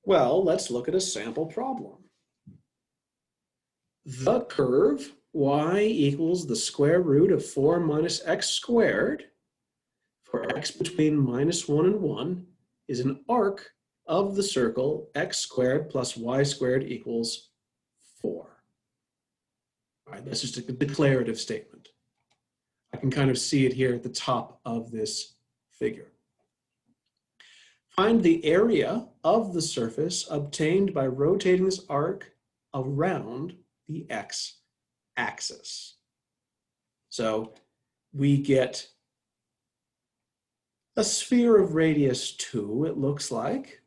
Well, let's look at a sample problem. The curve y equals the square root of 4 minus x squared for x between -1 and 1 is an arc of the circle x squared plus y squared equals 4. All right, that's just a declarative statement. I can kind of see it here at the top of this figure. Find the area of the surface obtained by rotating this arc around the x-axis. So we get a sphere of radius 2, it looks like.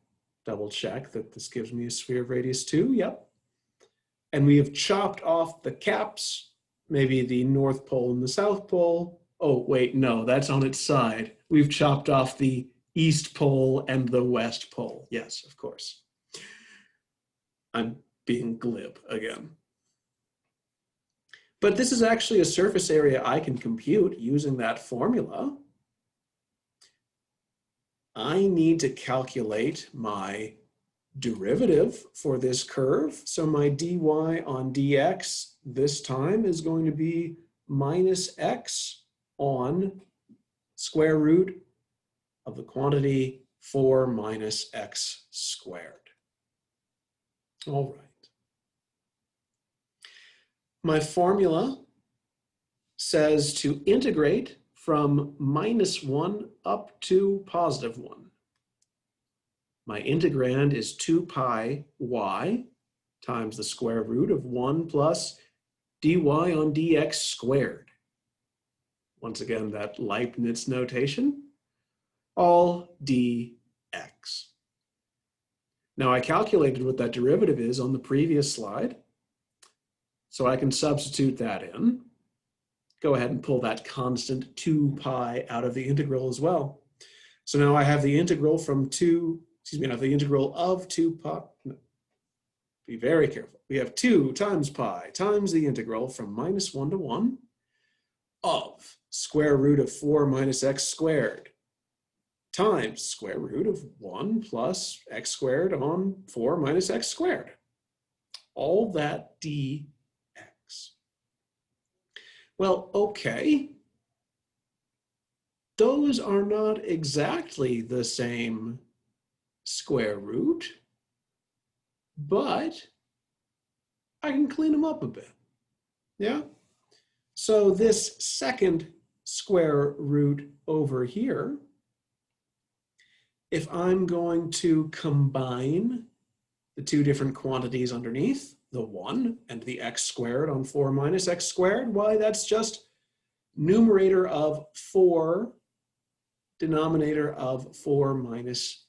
Double check that this gives me a sphere of radius 2, yep. And we have chopped off the caps, maybe the North Pole and the South Pole. Oh, wait, no, that's on its side. We've chopped off the East Pole and the West Pole. Yes, of course. I'm being glib again. But this is actually a surface area I can compute using that formula. I need to calculate my derivative for this curve. So my dy on dx this time is going to be minus x on square root of the quantity 4 minus x squared. All right. My formula says to integrate from -1 up to +1. My integrand is 2 pi y times the square root of 1 plus dy on dx squared. Once again, that Leibniz notation, all dx. Now I calculated what that derivative is on the previous slide, so I can substitute that in. Go ahead and pull that constant 2 pi out of the integral as well. So now I have the integral from I have the integral of 2 pi. No, be very careful. We have 2 times pi times the integral from -1 to 1 of square root of 4 minus x squared times square root of 1 plus x squared on 4 minus x squared. All that dx. Well, okay. Those are not exactly the same square root, but I can clean them up a bit. Yeah? So this second square root over here, if I'm going to combine the two different quantities underneath, the 1 and the x squared on 4 minus x squared, why, that's just numerator of 4, denominator of 4 minus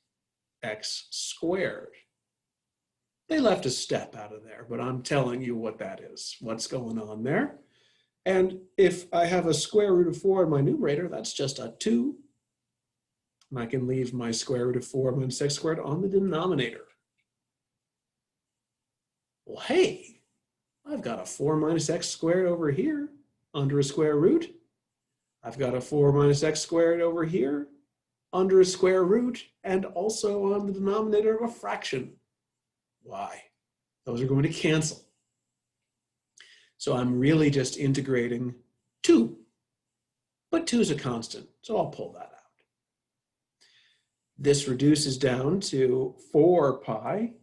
x squared. They left a step out of there, but I'm telling you what that is, what's going on there. And if I have a square root of 4 in my numerator, that's just a 2. And I can leave my square root of 4 minus x squared on the denominator. Well, hey, I've got a 4 minus x squared over here under a square root. I've got a 4 minus x squared over here under a square root and also on the denominator of a fraction. Why? Those are going to cancel. So I'm really just integrating 2. But 2 is a constant, so I'll pull that out. This reduces down to 4 pi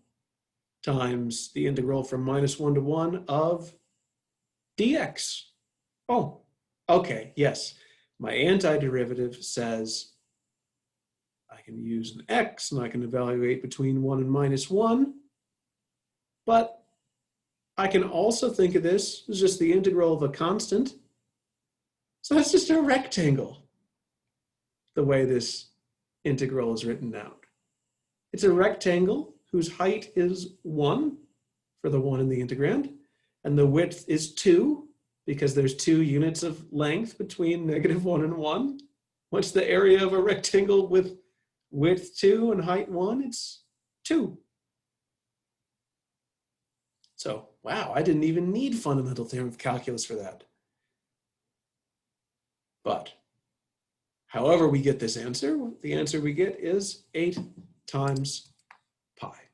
times the integral from -1 to 1 of dx. Oh, okay, yes. My antiderivative says I can use an x and I can evaluate between 1 and -1, but I can also think of this as just the integral of a constant. So that's just a rectangle, the way this integral is written out. It's a rectangle whose height is 1 for the 1 in the integrand, and the width is 2 because there's 2 units of length between -1 and 1. What's the area of a rectangle with width 2 and height 1? It's 2. So, wow, I didn't even need fundamental theorem of calculus for that. But however we get this answer, the answer we get is 8 times pi.